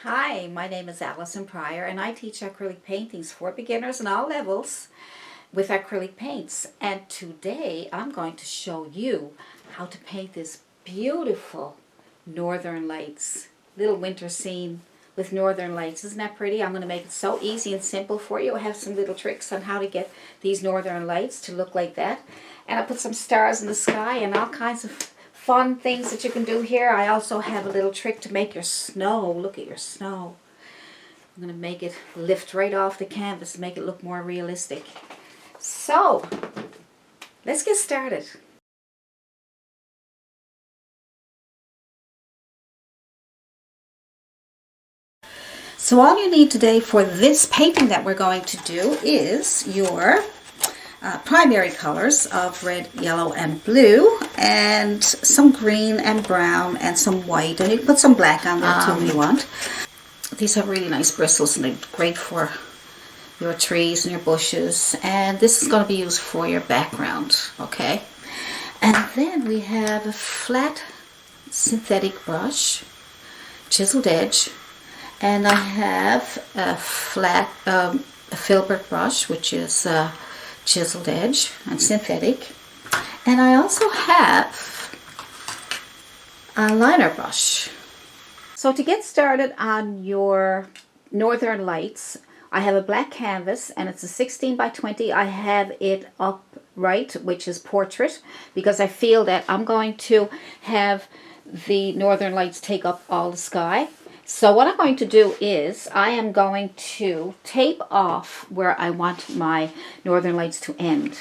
Hi, my name is Allison Pryor and I teach acrylic paintings for beginners and all levels with acrylic paints. And today I'm going to show you how to paint this beautiful Northern Lights, little winter scene with Northern Lights. Isn't that pretty? I'm going to make it so easy and simple for you. I have some little tricks on how to get these Northern Lights to look like that. And I put some stars in the sky and all kinds of fun things that you can do here. I also have a little trick to make your snow. Look at your snow. I'm going to make it lift right off the canvas to make it look more realistic. So, let's get started. So all you need today for this painting that we're going to do is your primary colors of red, yellow, and blue, and some green and brown and some white, and you can put some black on there too if you want. These have really nice bristles and they're great for your trees and your bushes, and this is going to be used for your background, okay? And then we have a flat synthetic brush, chiseled edge, and I have a flat Filbert brush, which is chiseled edge and synthetic, and I also have a liner brush. So to get started on your Northern Lights, I have a black canvas and it's a 16 by 20. I have it upright, which is portrait, because I feel that I'm going to have the Northern Lights take up all the sky. So what I'm going to do is I am going to tape off where I want my Northern Lights to end.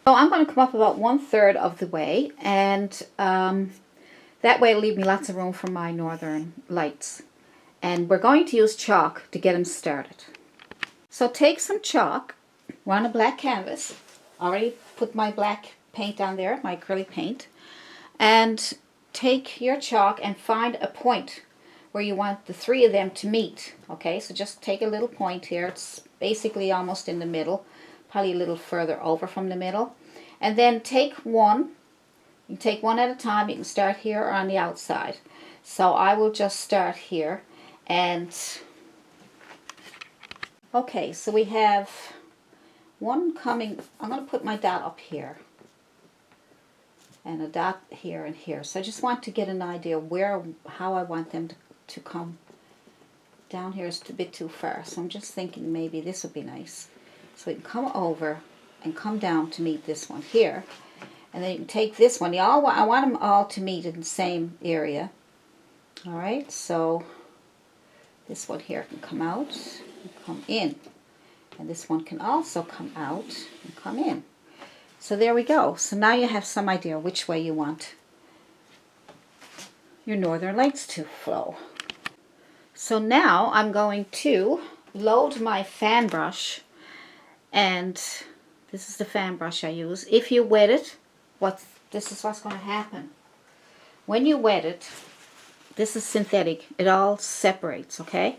So I'm going to come up about 1/3 of the way, and that way it'll leave me lots of room for my Northern Lights. And we're going to use chalk to get them started. So take some chalk. We're on a black canvas. Already put my black paint on there, my acrylic paint. And take your chalk and find a point where you want the three of them to meet. Okay, so just take a little point here. It's basically almost in the middle, probably a little further over from the middle. And then take one. You can take one at a time. You can start here or on the outside. So I will just start here. And okay, so we have one coming. I'm going to put my dot up here and a dot here and here. So I just want to get an idea how I want them to come. Down here is a bit too far, so I'm just thinking maybe this would be nice. So we can come over and come down to meet this one here. And then you can take this one. I want them all to meet in the same area. Alright, so this one here can come out and come in. And this one can also come out and come in. So there we go. So now you have some idea which way you want your Northern Lights to flow. So now I'm going to load my fan brush, and this is the fan brush I use. If you wet it, this is what's going to happen. When you wet it, this is synthetic, it all separates, okay?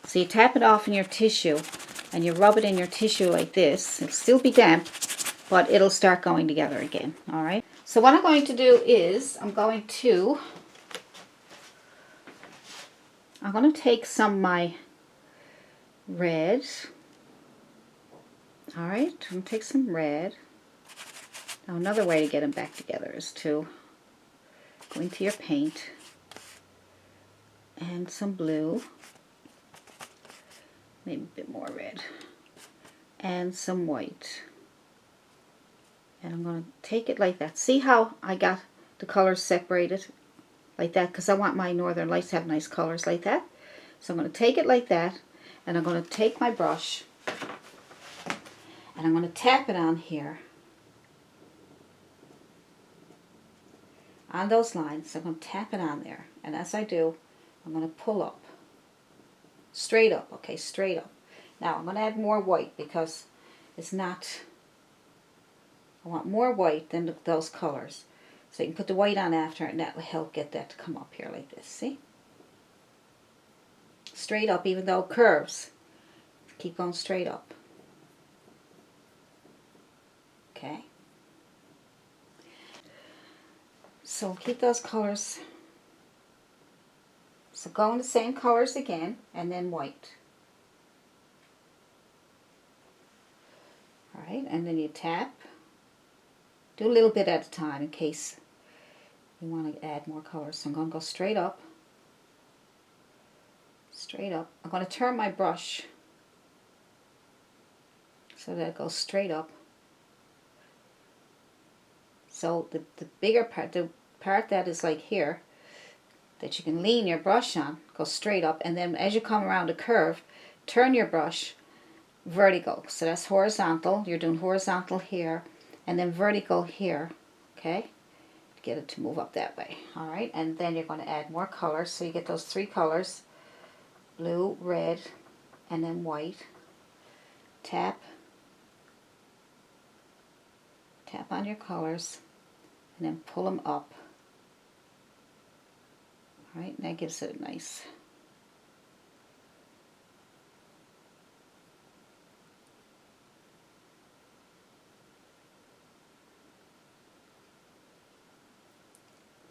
So you tap it off in your tissue and you rub it in your tissue like this. It'll still be damp, but it'll start going together again, alright? So what I'm going to do is I'm going to take some of my red. Alright, I'm going to take some red. Now another way to get them back together is to go into your paint and some blue, maybe a bit more red, and some white. And I'm going to take it like that. See how I got the colors separated like that? Because I want my Northern Lights to have nice colors like that. So I'm going to take it like that, and I'm going to take my brush and I'm going to tap it on here, on those lines. So I'm going to tap it on there, and as I do, I'm going to pull up, straight up, okay, straight up. Now I'm going to add more white because it's not, I want more white than those colors. So you can put the white on after, and that will help get that to come up here like this, see? Straight up, even though it curves. Keep going straight up. Okay? So keep those colors So go in the same colors again, and then white. All right, and then you tap. Do a little bit at a time in case you want to add more colors. So I'm going to go straight up. Straight up. I'm going to turn my brush so that it goes straight up. So the bigger part, the part that is like here, that you can lean your brush on, go straight up, and then as you come around a curve, turn your brush vertical. So that's horizontal. You're doing horizontal here, and then vertical here, okay? Get it to move up that way. All right, and then you're going to add more colors. So you get those 3 colors, blue, red, and then white. Tap. Tap on your colors, and then pull them up. All right, and that gives it a nice...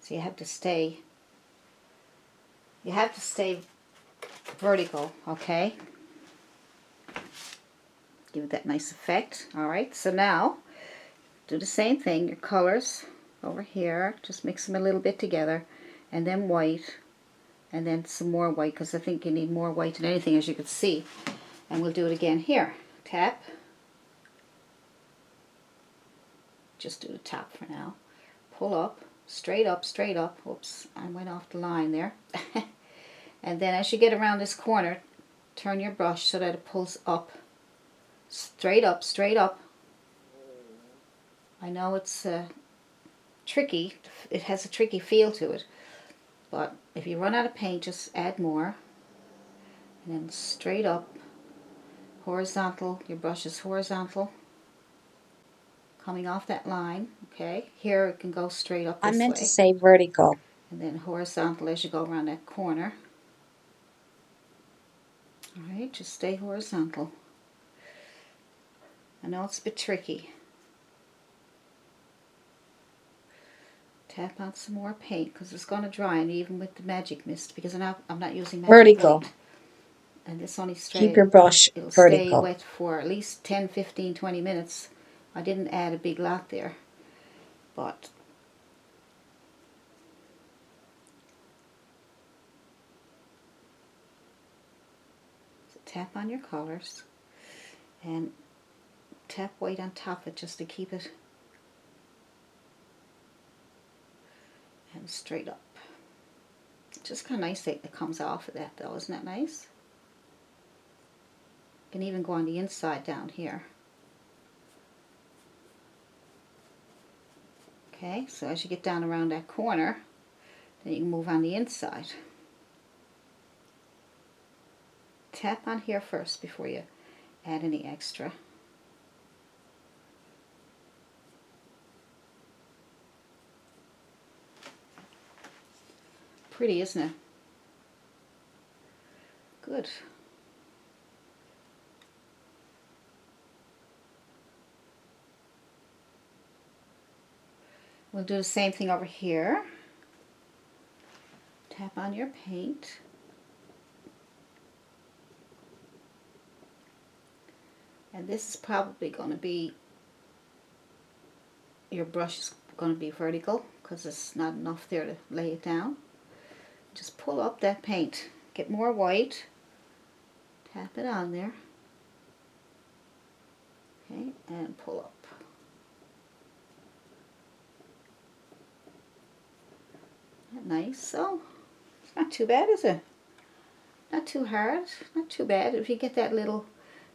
So you have to stay vertical, okay? Give it that nice effect. All right, so now do the same thing. Your colors over here, just mix them a little bit together, and then white, and then some more white, because I think you need more white than anything, as you can see. And we'll do it again here. Tap. Just do the top for now. Pull up, straight up, straight up. Whoops, I went off the line there. And then as you get around this corner, turn your brush so that it pulls up. Straight up, straight up. I know it's tricky. It has a tricky feel to it. But if you run out of paint, just add more. And then straight up, horizontal. Your brush is horizontal. Coming off that line, okay? Here it can go straight up this way. I meant to say vertical. And then horizontal as you go around that corner. Alright, just stay horizontal. I know it's a bit tricky. Tap on some more paint because it's going to dry, and even with the magic mist, because I'm not using magic Vertical. white. And this only Keep your brush it'll vertical. stay wet for at least 10, 15, 20 minutes. I didn't add a big lot there, but so tap on your colors and tap white on top of it just to keep it and straight up. Just kind of nice that it comes off of that though, isn't that nice? You can even go on the inside down here. Okay, so as you get down around that corner, then you can move on the inside. Tap on here first before you add any extra. Pretty, isn't it? Good. We'll do the same thing over here. Tap on your paint. And this is probably going to be, your brush is going to be vertical because there's not enough there to lay it down. Just pull up that paint. Get more white. Tap it on there. Okay, and pull up. Isn't that nice? So, it's not too bad, is it? Not too hard. Not too bad. If you get that little,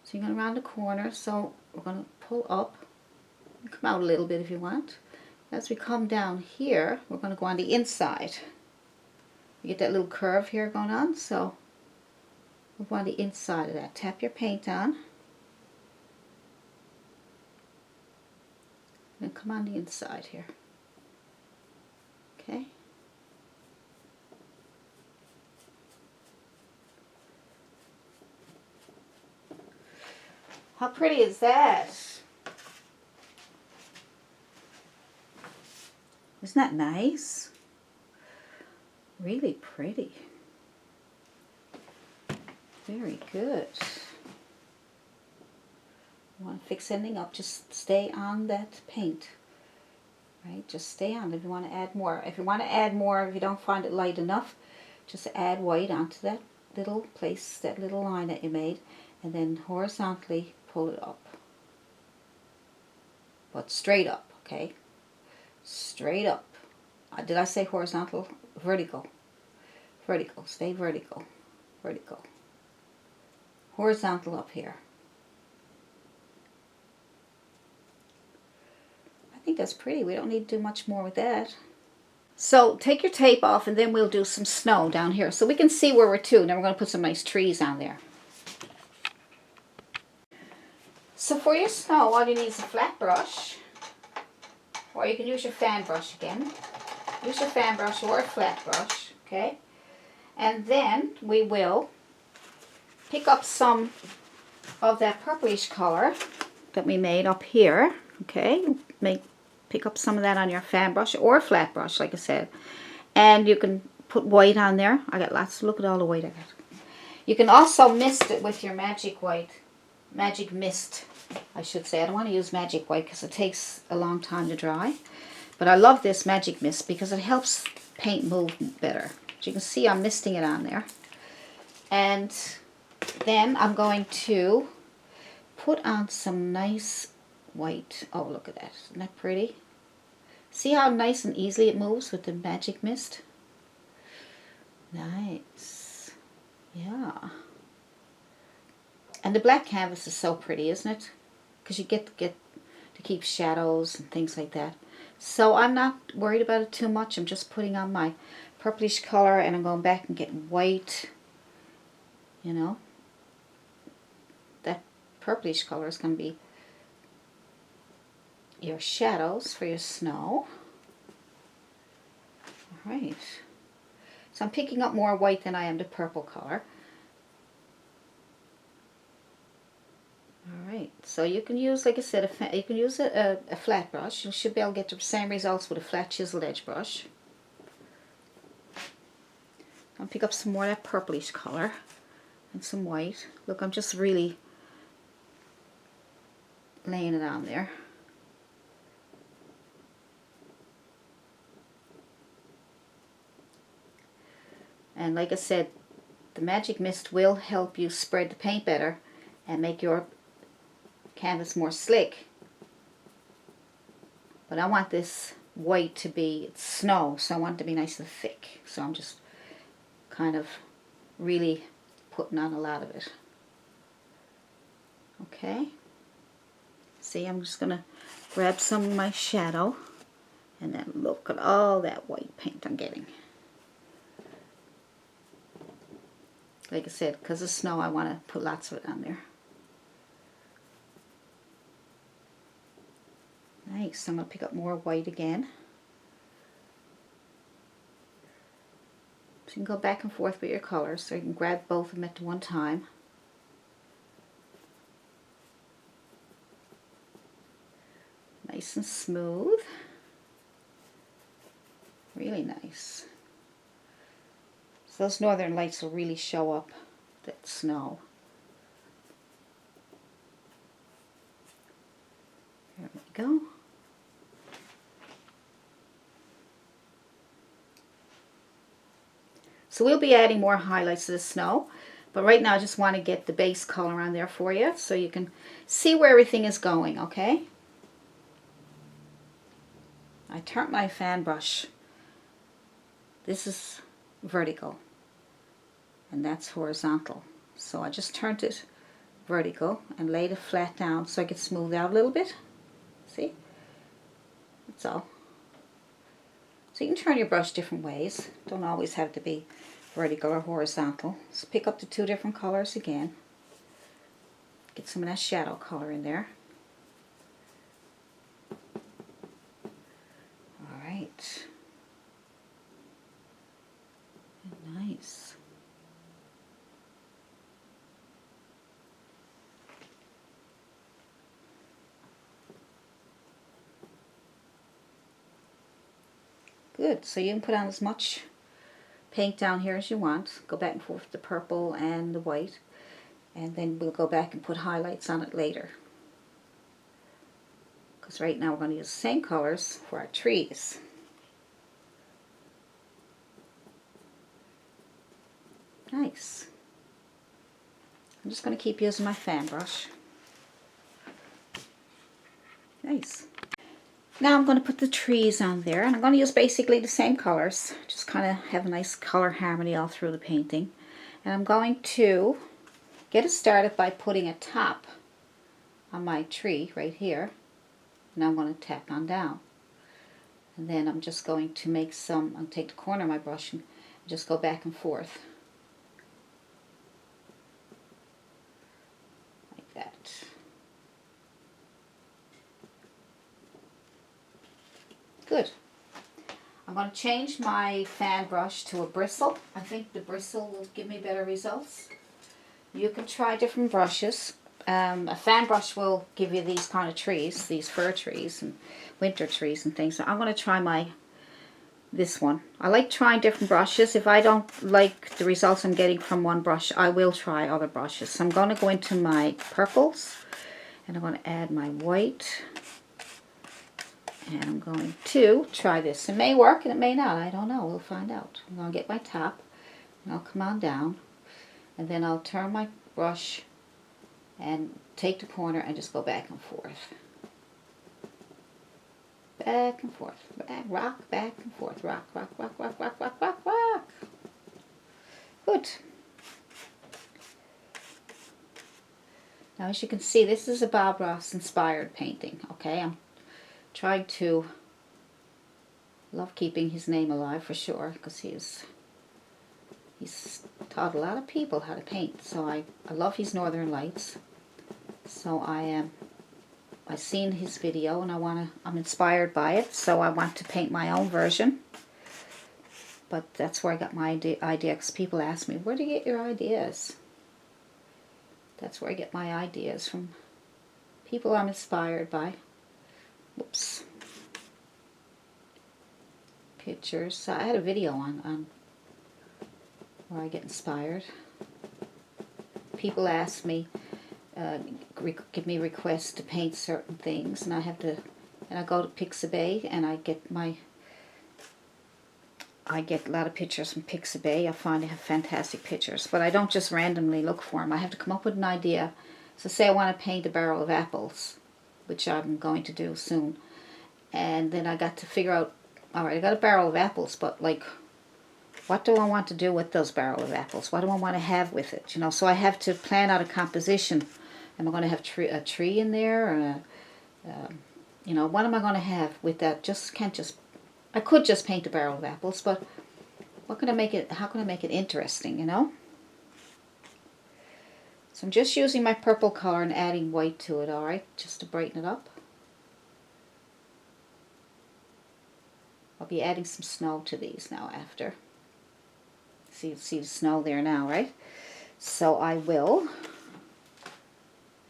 so you're going to round the corner. So we're going to pull up. Come out a little bit if you want. As we come down here, we're going to go on the inside. You get that little curve here going on, so we'll go on the inside of that. Tap your paint on. And come on the inside here. Okay. How pretty is that? Isn't that nice? Really pretty. Very good. You want to fix anything up, just stay on that paint. Right? Just stay on. If you want to add more. If you want to add more, if you don't find it light enough, just add white onto that little place, that little line that you made, and then horizontally pull it up. But straight up, okay? Straight up. Did I say horizontal? Vertical. Vertical. Stay vertical. Vertical. Horizontal up here. I think that's pretty. We don't need to do much more with that. So take your tape off and then we'll do some snow down here so we can see where we're to. Then we're going to put some nice trees on there. So for your snow, all you need is a flat brush, or you can use your fan brush again. Use your fan brush or a flat brush, okay? And then we will pick up some of that purplish color that we made up here, okay? Pick up some of that on your fan brush or a flat brush, like I said. And you can put white on there. I got lots. Look at all the white I got. You can also mist it with your magic white. Magic mist, I should say. I don't want to use magic white because it takes a long time to dry. But I love this magic mist because it helps paint move better. As you can see, I'm misting it on there. And then I'm going to put on some nice white. Oh, look at that. Isn't that pretty? See how nice and easily it moves with the magic mist? Nice. Yeah. And the black canvas is so pretty, isn't it? Because you get to keep shadows and things like that. So I'm not worried about it too much. I'm just putting on my purplish color and I'm going back and getting white. You know, that purplish color is going to be your shadows for your snow. Alright. So I'm picking up more white than I am the purple color. Alright, so you can use, like I said, you can use a flat brush. You should be able to get the same results with a flat chiseled edge brush. I'll pick up some more of that purplish color and some white. Look, I'm just really laying it on there. And like I said, the magic mist will help you spread the paint better and make your canvas more slick. But I want this white to be snow, so I want it to be nice and thick. So I'm just kind of really putting on a lot of it. Okay. See, I'm just going to grab some of my shadow and then look at all that white paint I'm getting. Like I said, because of snow, I want to put lots of it on there. Nice. I'm going to pick up more white again. So you can go back and forth with your colors, so you can grab both of them at one time. Nice and smooth. Really nice. So those northern lights will really show up that snow. There we go. So we'll be adding more highlights to the snow, but right now I just want to get the base color on there for you so you can see where everything is going, okay? I turned my fan brush. This is vertical and that's horizontal. So I just turned it vertical and laid it flat down so I could smooth out a little bit. See? That's all. So you can turn your brush different ways. Don't always have to be vertical or horizontal. So pick up the two different colors again. Get some of that shadow color in there. Alright. Nice. Good. So you can put on as much paint down here as you want. Go back and forth with the purple and the white. And then we'll go back and put highlights on it later. Because right now we're going to use the same colors for our trees. Nice. I'm just going to keep using my fan brush. Nice. Now I'm going to put the trees on there, and I'm going to use basically the same colors. Just kind of have a nice color harmony all through the painting. And I'm going to get it started by putting a top on my tree right here. And I'm going to tap on down. And then I'm just going to make some, I'll take the corner of my brush and just go back and forth. Like that. Good. I'm going to change my fan brush to a bristle. I think the bristle will give me better results. You can try different brushes. A fan brush will give you these kind of trees, these fir trees and winter trees and things. So I'm going to try this one. I like trying different brushes. If I don't like the results I'm getting from one brush, I will try other brushes. So I'm going to go into my purples and I'm going to add my white. And I'm going to try this. It may work and it may not. I don't know. We'll find out. I'm going to get my top and I'll come on down. And then I'll turn my brush and take the corner and just go back and forth. Back and forth. Rock, back and forth. Rock, rock, rock, rock, rock, rock, rock, rock. Good. Now as you can see, this is a Bob Ross inspired painting. Okay, I'm trying to love keeping his name alive for sure, because he's taught a lot of people how to paint. So I love his Northern Lights. So I've seen his video and I'm inspired by it, so I want to paint my own version. But that's where I got my idea, because people ask me, where do you get your ideas? That's where I get my ideas from. People I'm inspired by. Whoops. Pictures. So I had a video on where I get inspired. People ask me, give me requests to paint certain things, and I go to Pixabay and I get a lot of pictures from Pixabay. I find they have fantastic pictures, but I don't just randomly look for them. I have to come up with an idea. So say I want to paint a barrel of apples, which I'm going to do soon, and then I got to figure out, all right, I got a barrel of apples, but like, what do I want to do with those barrel of apples? What do I want to have with it? You know, so I have to plan out a composition. Am I going to have a tree in there, or you know, what am I going to have with that? I could just paint a barrel of apples, but what can I make it? How can I make it interesting? You know. So I'm just using my purple color and adding white to it. All right, just to brighten it up. I'll be adding some snow to these now after. See the snow there now, right? So I will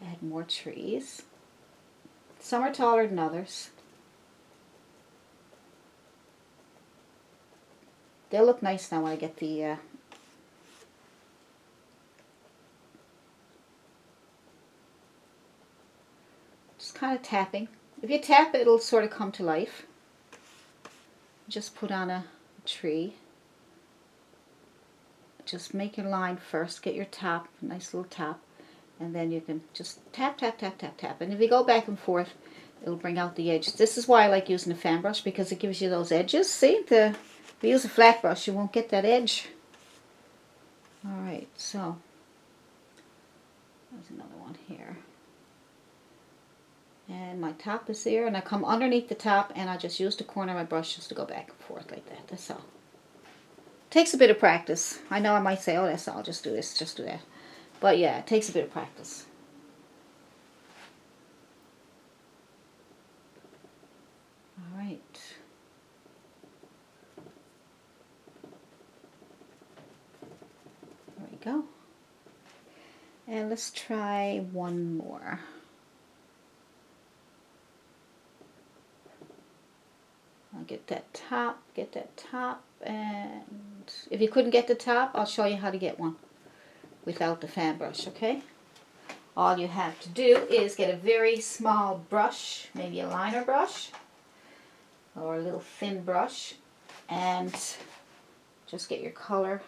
add more trees. Some are taller than others. They'll look nice now when I get the just kind of tapping. If you tap it, it'll sort of come to life. Just put on a tree. Just make your line first. Get your top, nice little top, and then you can just tap, tap, tap, tap, tap. And if you go back and forth, it'll bring out the edges. This is why I like using a fan brush, because it gives you those edges. See, if you use a flat brush, you won't get that edge. All right, so there's another one here. And my top is there, and I come underneath the top, and I just use the corner of my brush just to go back and forth like that. That's all. Takes a bit of practice. I know I might say, oh, that's all, just do this, just do that. But yeah, it takes a bit of practice. All right. There we go. And let's try one more. I'll get that top, and And if you couldn't get the top, I'll show you how to get one without the fan brush, okay? All you have to do is get a very small brush, maybe a liner brush or a little thin brush, and just get your color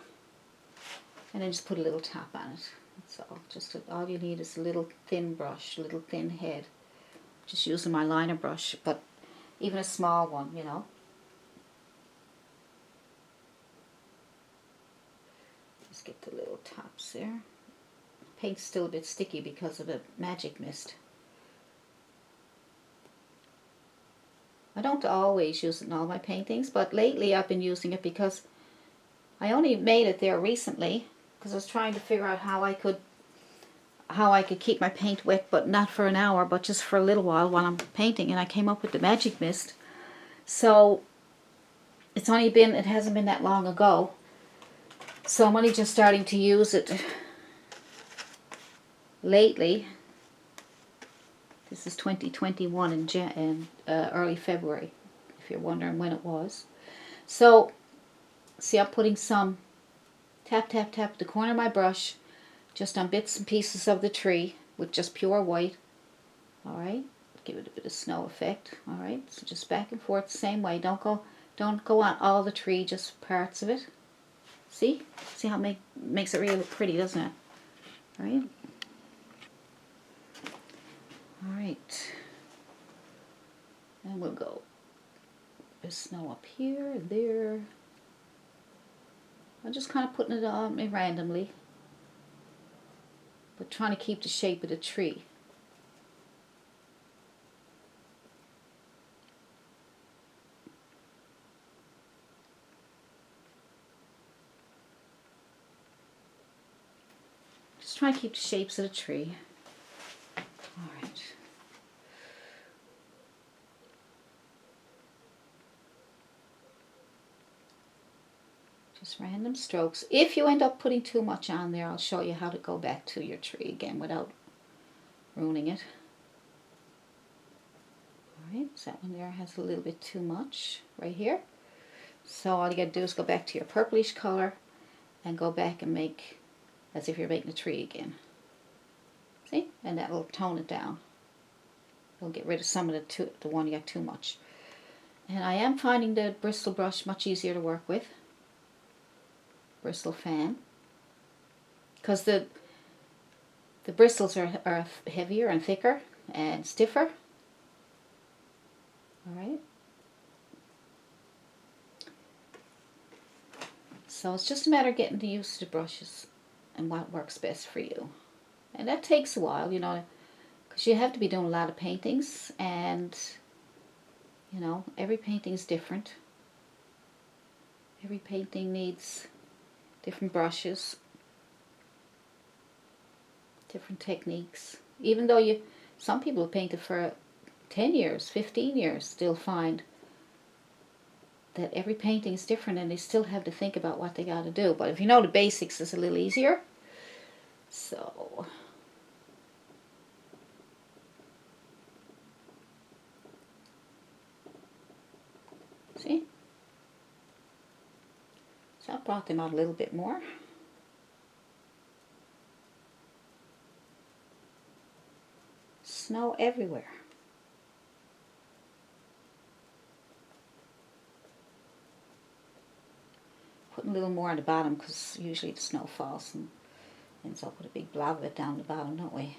and then just put a little top on it. That's all. Just all you need is a little thin brush, a little thin head. Just using my liner brush, but even a small one, you know. Just get the little tops there. Paint's still a bit sticky because of the magic mist. I don't always use it in all my paintings, but lately I've been using it because I only made it there recently because I was trying to figure out how I could keep my paint wet, but not for an hour, but just for a little while I'm painting, and I came up with the magic mist. So it hasn't been that long ago, so I'm only just starting to use it lately. This is 2021 in early February, if you're wondering when it was. So, see, I'm putting some tap, tap, tap the corner of my brush just on bits and pieces of the tree with just pure white. Alright, give it a bit of snow effect. Alright, so just back and forth the same way. Don't go on all the tree, just parts of it. See? See how it makes it really look pretty, doesn't it? Alright. Alright, and we'll go. There's snow up here, there. I'm just kind of putting it on me randomly, but trying to keep the shape of the tree. Just trying to keep the shapes of the tree. Alright. Just random strokes. If you end up putting too much on there, I'll show you how to go back to your tree again without ruining it. Alright, so that one there has a little bit too much right here. So all you got to do is go back to your purplish color and go back and make as if you're making a tree again. See? And that will tone it down. It'll get rid of some of the one you got too much. And I am finding the Bristle brush much easier to work with. Bristle fan. Because the bristles are heavier and thicker and stiffer. Alright. So it's just a matter of getting used to the brushes and what works best for you. And that takes a while, you know, because you have to be doing a lot of paintings, and, you know, every painting is different. Every painting needs different brushes, different techniques. Even though some people have painted for 10 years, 15 years, still find that every painting is different and they still have to think about what they got to do. But if you know the basics, it's a little easier. So, see? So I brought them out a little bit more. Snow everywhere. Putting a little more on the bottom because usually the snow falls and ends up with a big blob of it down the bottom, don't we?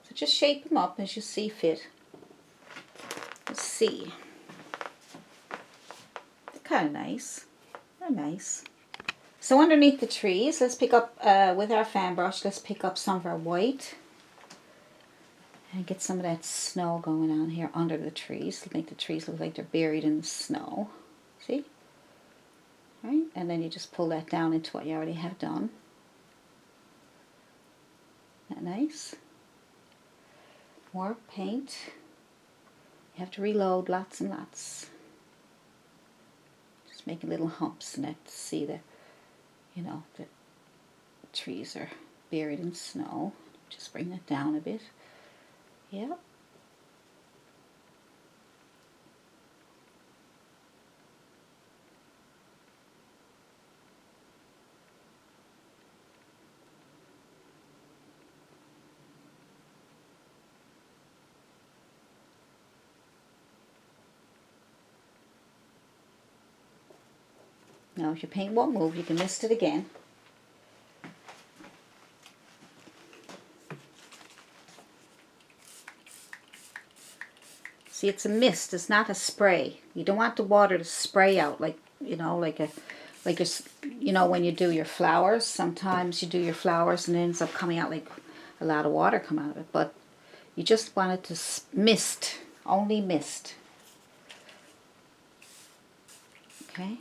So just shape them up as you see fit. Let's see. They're kind of nice. They're nice. So underneath the trees, let's pick up, with our fan brush, let's pick up some of our white. And get some of that snow going on here under the trees to make the trees look like they're buried in the snow. See? Right? And then you just pull that down into what you already have done. Isn't that nice? More paint. You have to reload lots and lots. making little humps in it to see the, you know, the trees are buried in snow. Just bring that down a bit. Yep. Now if your paint won't move, you can mist it again. See, it's a mist, it's not a spray. You don't want the water to spray out like, you know, like a, you know, when you do your flowers. Sometimes you do your flowers and it ends up coming out like a lot of water come out of it. But you just want it to mist, only mist. Okay?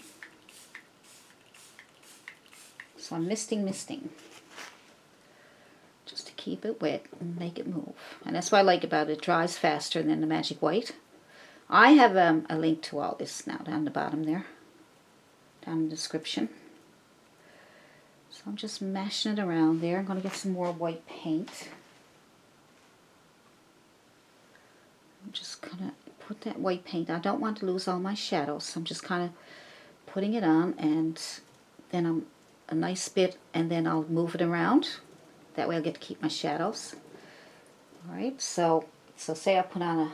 So I'm misting. Just to keep it wet and make it move. And that's what I like about it. It dries faster than the Magic White. I have a link to all this now down the bottom there. Down in the description. So I'm just mashing it around there. I'm going to get some more white paint. I'm just going to put that white paint. I don't want to lose all my shadows. So I'm just kind of putting it on, and then I'm a nice bit, and then I'll move it around. That way I'll get to keep my shadows. Alright, so say I put on a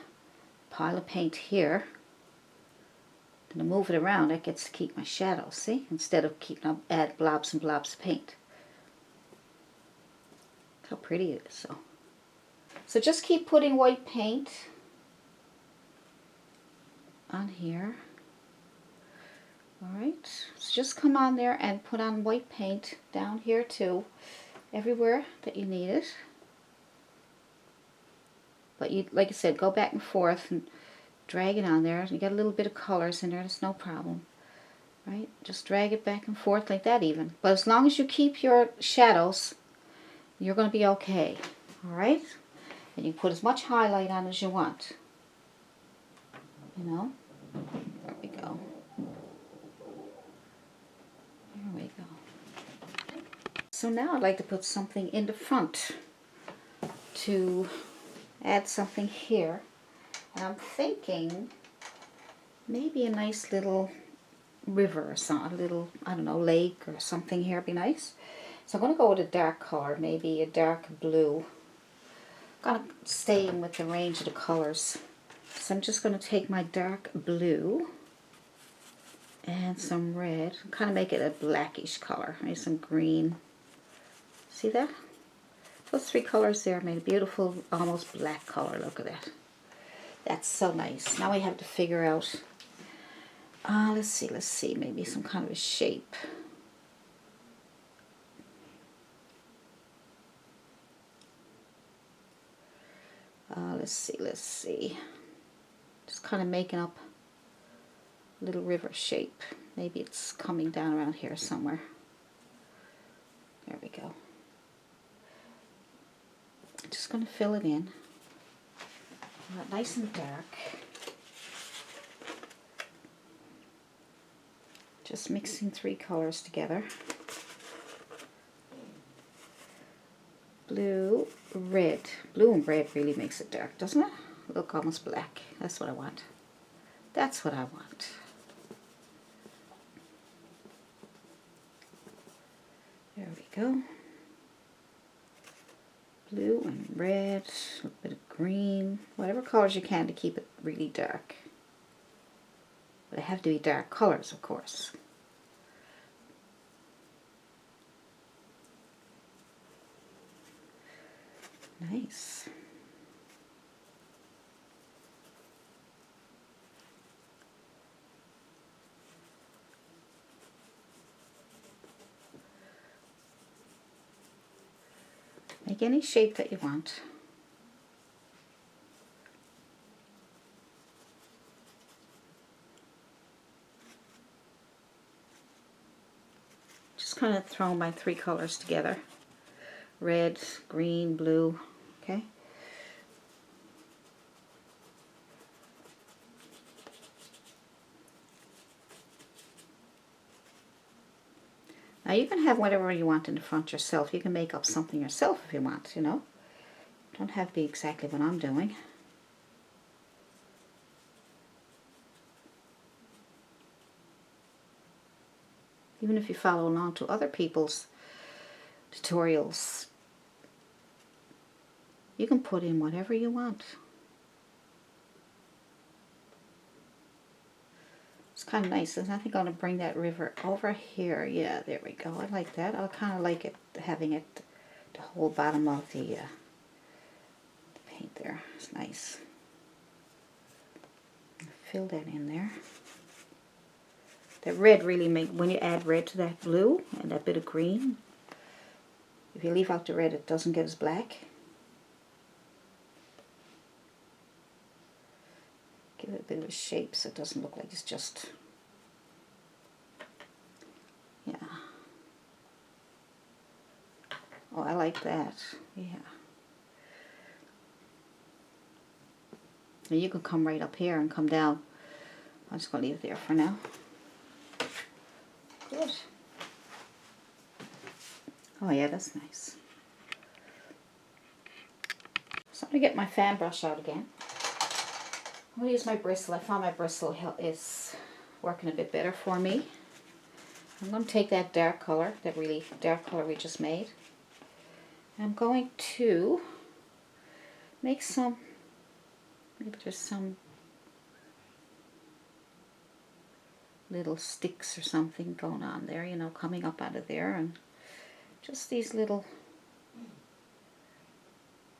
pile of paint here, and I move it around, it gets to keep my shadows, see? Instead of keeping up, add blobs and blobs of paint. Look how pretty it is. So just keep putting white paint on here. Alright, so just come on there and put on white paint down here too, everywhere that you need it. But you, like I said, go back and forth and drag it on there. You get a little bit of colors in there, that's no problem. Right? Just drag it back and forth like that even. But as long as you keep your shadows, you're going to be okay. Alright? And you put as much highlight on as you want. You know? There we go. There we go. So now I'd like to put something in the front to add something here. And I'm thinking maybe a nice little river or something, a little, I don't know, lake or something here would be nice. So I'm going to go with a dark color, maybe a dark blue. I'm going to stay in with the range of the colors. So I'm just going to take my dark blue and some red, kind of make it a blackish color, maybe some green. See that? Those three colors there made a beautiful, almost black color. Look at that. That's so nice. Now we have to figure out, let's see, maybe some kind of a shape. Let's see. Just kind of making up a little river shape. Maybe it's coming down around here somewhere. There we go. Just going to fill it in. Nice and dark. Just mixing three colors together. Blue, red. Blue and red really makes it dark, doesn't it? Look, almost black. That's what I want. That's what I want. There we go. Blue and red, a little bit of green, whatever colors you can to keep it really dark. But they have to be dark colors, of course. Nice. Make any shape that you want. Just kind of throw my three colors together. Red, green, blue, okay? Now you can have whatever you want in the front yourself. You can make up something yourself if you want, you know. Don't have to be exactly what I'm doing. Even if you follow along to other people's tutorials, you can put in whatever you want. It's kind of nice. I think I'm going to bring that river over here. Yeah, there we go. I like that. I kind of like it, having it the whole bottom of the paint there. It's nice. Fill that in there. That red really when you add red to that blue and that bit of green, if you leave out the red, it doesn't get as black. Give it a bit of a shape so it doesn't look like it's just, yeah. Oh, I like that, yeah. And you can come right up here and come down. I'm just going to leave it there for now. Good. Oh yeah, that's nice. So I'm going to get my fan brush out again. I'm going to use my Bristle. I found my Bristle is working a bit better for me. I'm going to take that dark color, that really dark color we just made. I'm going to make some, maybe there's some little sticks or something going on there, you know, coming up out of there, and just these little,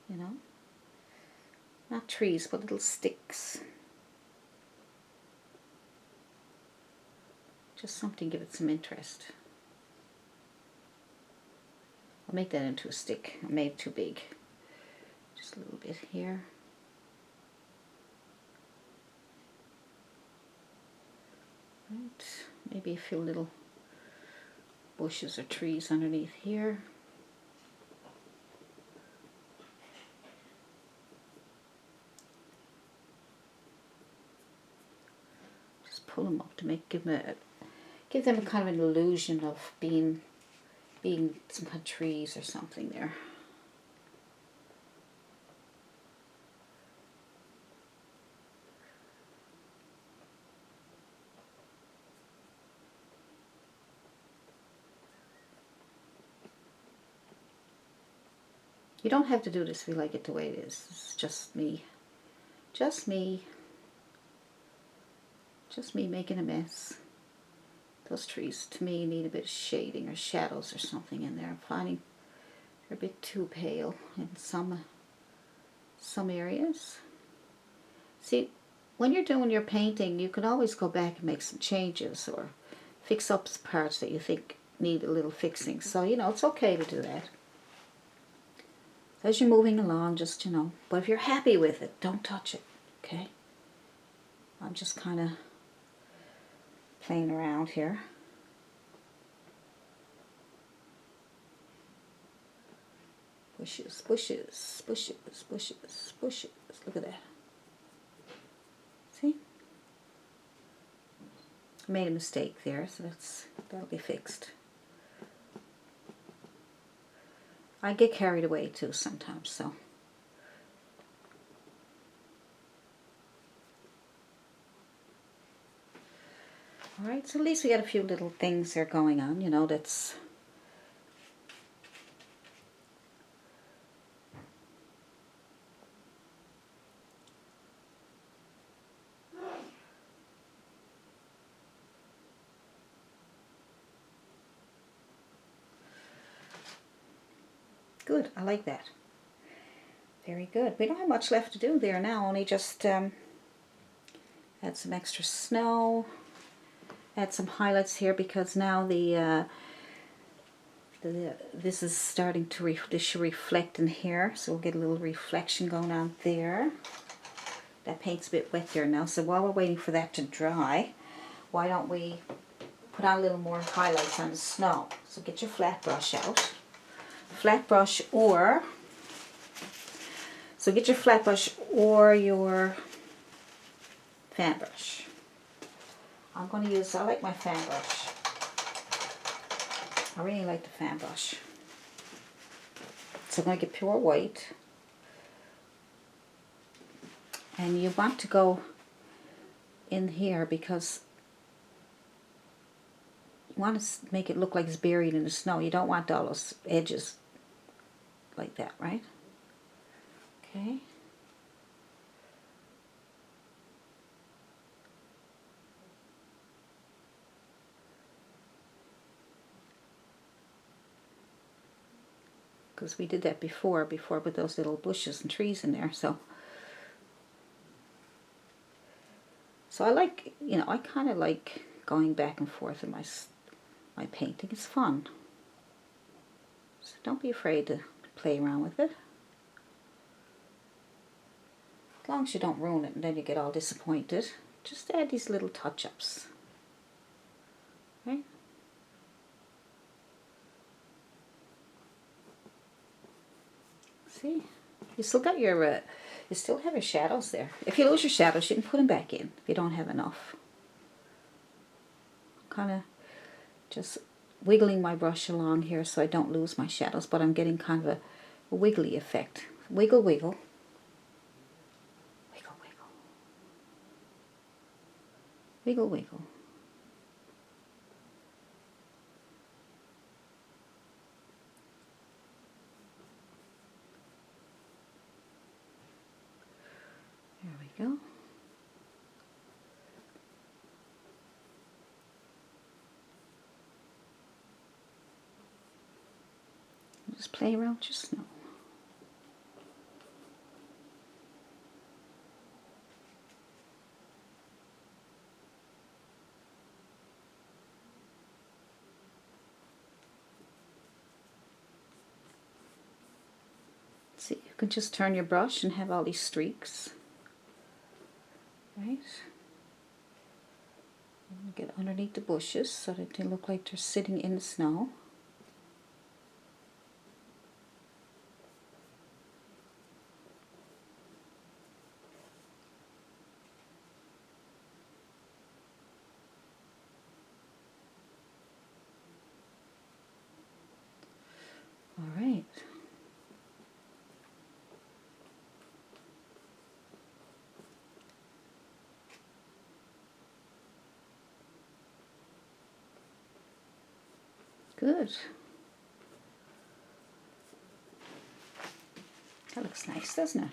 you know, not trees, but little sticks. Just something, give it some interest. I'll make that into a stick. I made it too big. Just a little bit here. Right. Maybe a few little bushes or trees underneath here. Just pull them up to give them a kind of an illusion of being some kind of trees or something there. You don't have to do this if you like it the way it is. It's just me. Just me. Just me making a mess. Those trees, to me, need a bit of shading or shadows or something in there. I'm finding they're a bit too pale in some areas. See, when you're doing your painting, you can always go back and make some changes or fix up parts that you think need a little fixing. So, you know, it's okay to do that. As you're moving along, just, you know, but if you're happy with it, don't touch it, okay? I'm just kind of playing around here. Bushes, bushes, bushes, bushes, bushes. Look at that. See? I made a mistake there, so that'll be fixed. I get carried away too sometimes, so. Alright, so at least we got a few little things there going on, you know, that's good. I like that. Very good. We don't have much left to do there now, only just add some extra snow. Add some highlights here because now this is starting to this should reflect in here, so we'll get a little reflection going on there. That paint's a bit wet there now, so while we're waiting for that to dry, why don't we put on a little more highlights on the snow? So get your flat brush out. Flat brush or get your flat brush or your fan brush. I'm going to use, I like my fan brush. I really like the fan brush. So I'm going to get pure white. And you want to go in here because you want to make it look like it's buried in the snow. You don't want all those edges like that, right? Okay. Because we did that before with those little bushes and trees in there. So I like, you know, I kind of like going back and forth in my painting. It's fun. So don't be afraid to play around with it. As long as you don't ruin it and then you get all disappointed. Just add these little touch-ups. Right? See? You still got your, you still have your shadows there. If you lose your shadows, you can put them back in if you don't have enough. Kind of just wiggling my brush along here so I don't lose my shadows, but I'm getting kind of a wiggly effect. Wiggle, wiggle. Wiggle, wiggle. Wiggle, wiggle. There we go. Just play around with your snow. See, you can just turn your brush and have all these streaks. Right? And get underneath the bushes so that they look like they're sitting in the snow. All right. Good. That looks nice, doesn't it?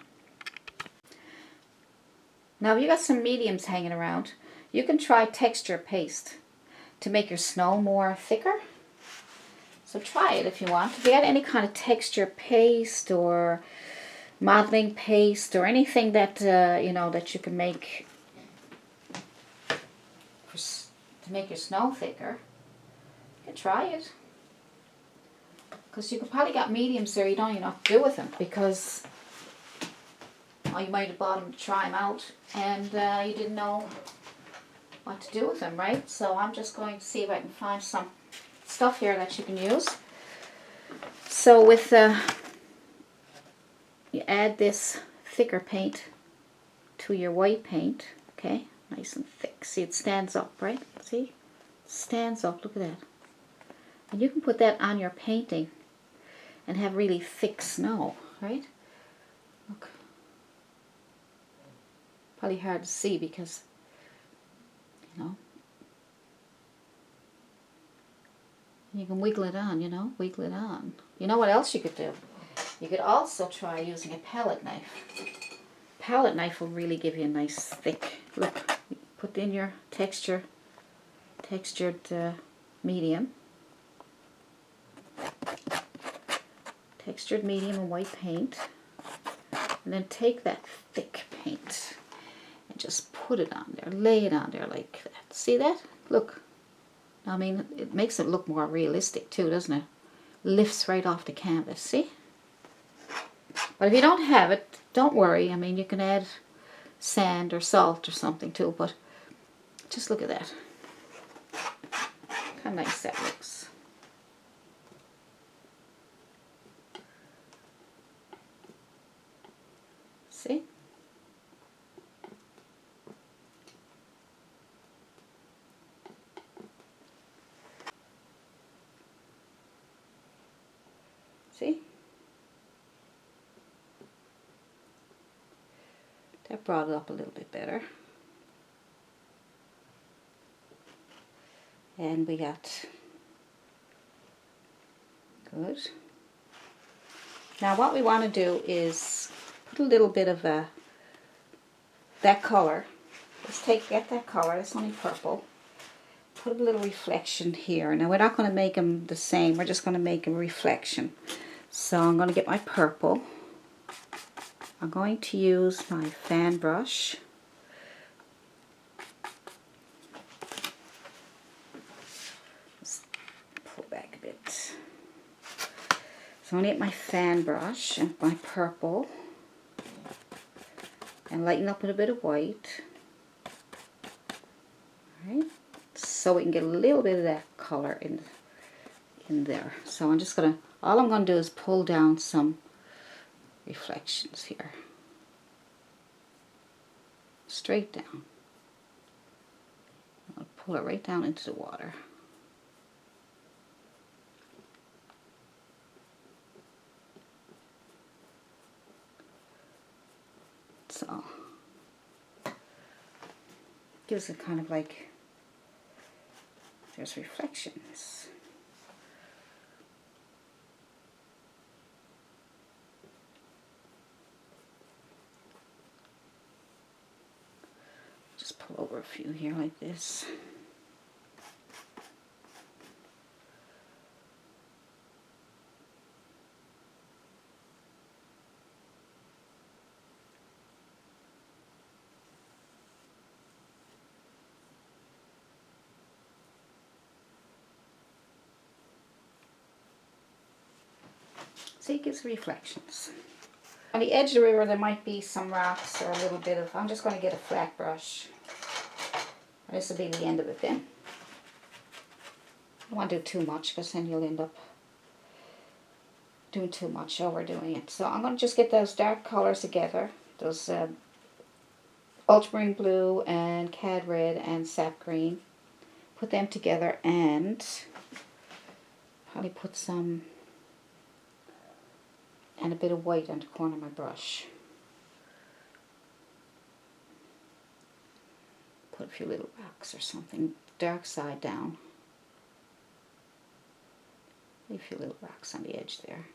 Now, if you got some mediums hanging around, you can try texture paste to make your snow more thicker. So try it if you want. If you got any kind of texture paste or modeling paste or anything that you know that you can make to make your snow thicker, you can try it. Because you could probably got mediums there you don't even know what to do with them because you might have bought them to try them out and you didn't know what to do with them, right? So I'm just going to see if I can find some stuff here that you can use. So with you add this thicker paint to your white paint, okay, nice and thick. See, it stands up, right? See, it stands up. Look at that. And you can put that on your painting and have really thick snow, right? Look, probably hard to see because you know. You can wiggle it on, you know, wiggle it on. You know what else you could do? You could also try using a palette knife. Palette knife will really give you a nice thick look. Put in your textured medium. Textured medium and white paint. And then take that thick paint and just put it on there. Lay it on there like that. See that? Look. I mean, it makes it look more realistic too, doesn't it? Lifts right off the canvas, see? But if you don't have it, don't worry. I mean, you can add sand or salt or something too, but just look at that. How nice that looks. See? See? That brought it up a little bit better. And we got, good. Now what we want to do is put a little bit of that color. Let's get that color, it's only purple. Put a little reflection here. Now we're not going to make them the same, we're just going to make a reflection. So I'm going to get my purple. I'm going to use my fan brush. Let's pull back a bit. So I'm going to get my fan brush and my purple and lighten up with a bit of white. Alright, so we can get a little bit of that color in there. So I'm just going to, all I'm going to do is pull down some reflections here. Straight down. I'll pull it right down into the water. So, gives it kind of like, there's reflections. Just pull over a few here like this. See, it gives reflections. On the edge of the river there might be some rocks or a little bit of, I'm just going to get a flat brush. This will be the end of it then. I don't want to do too much because then you'll end up doing too much, overdoing it. So I'm going to just get those dark colors together. Those ultramarine blue and cad red and sap green. Put them together and probably put some and a bit of white on the corner of my brush. Put a few little rocks or something, dark side down. A few little rocks on the edge there.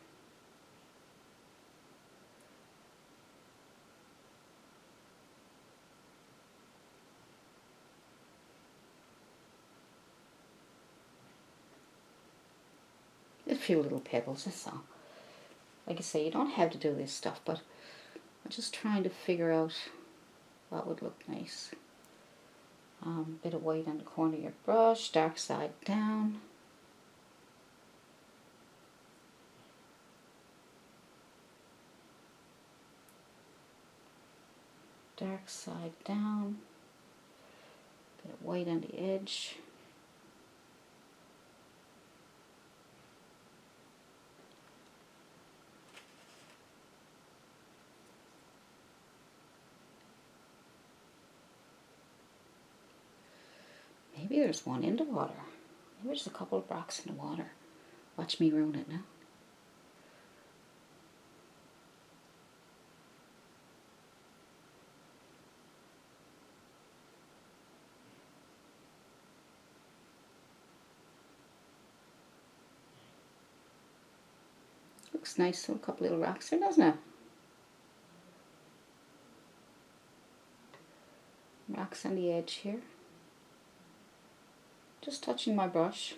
A few little pebbles, that's all. Like I say, you don't have to do this stuff, but I'm just trying to figure out what would look nice. Bit of white on the corner of your brush, dark side down. Dark side down. Bit of white on the edge. Maybe there's one in the water. Maybe there's a couple of rocks in the water. Watch me ruin it now. Looks nice, so a couple little rocks there, doesn't it? Rocks on the edge here. Just touching my brush.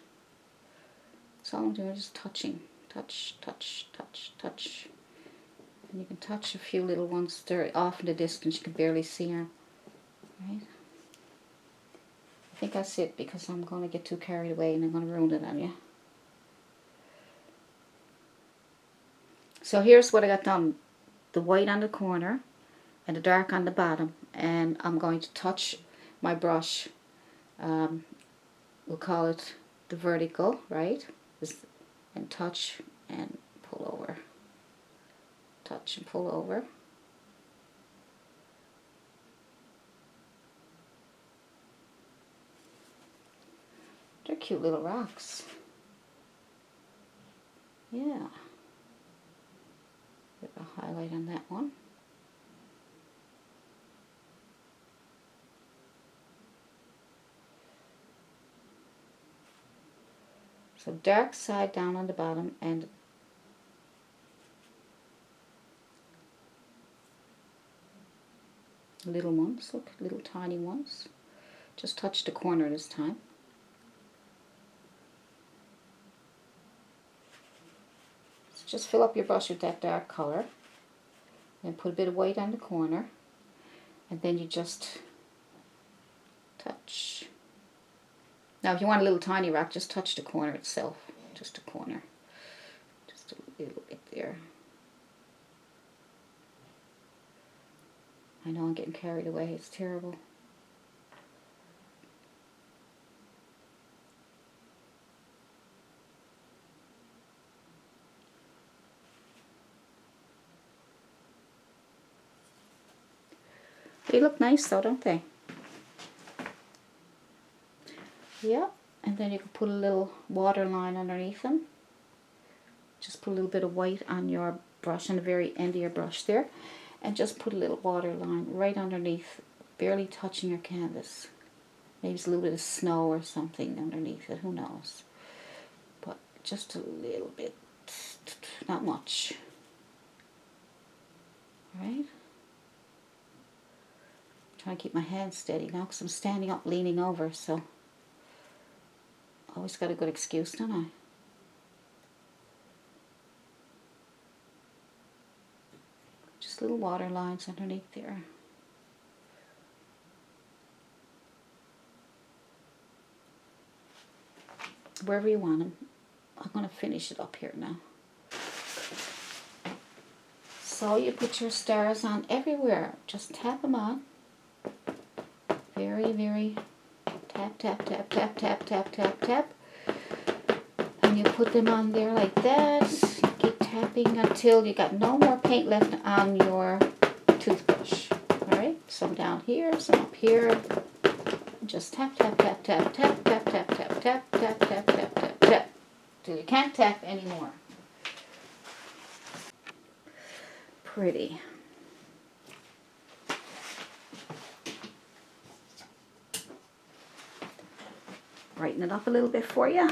That's all I'm doing, just touching. Touch, touch, touch, touch. And you can touch a few little ones. They're off in the distance, you can barely see them. Right? I think that's it because I'm going to get too carried away and I'm going to ruin it on you. So here's what I got done. The white on the corner and the dark on the bottom. And I'm going to touch my brush. We'll call it the vertical, right? And touch and pull over. Touch and pull over. They're cute little rocks. Yeah. highlight on that one. So dark side down on the bottom and little ones, look, little tiny ones. Just touch the corner this time. So just fill up your brush with that dark color. Then put a bit of white on the corner. And then you just touch. Now if you want a little tiny rock, just touch the corner itself. Just a corner. Just a little bit there. I know I'm getting carried away. It's terrible. They look nice though, don't they? Yeah, and then you can put a little water line underneath them. Just put a little bit of white on your brush, on the very end of your brush there. And just put a little water line right underneath, barely touching your canvas. Maybe it's a little bit of snow or something underneath it, who knows. But just a little bit, not much. Alright? Trying to keep my hands steady now because I'm standing up leaning over, so always got a good excuse, don't I? Just little water lines underneath there. Wherever you want them. I'm going to finish it up here now. So you put your stars on everywhere. Just tap them on. Very, very tap, tap, tap, tap, tap, tap, tap, tap. And you put them on there like that. Keep tapping until you got no more paint left on your toothbrush. Alright, some down here, some up here. Just tap, tap, tap, tap, tap, tap, tap, tap, tap, tap, tap, tap, tap, tap. Till you can't tap anymore. Pretty. Brighten it up a little bit for you.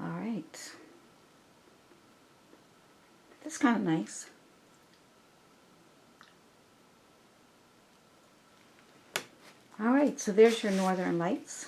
Alright. That's kind of nice. Alright, so there's your Northern Lights.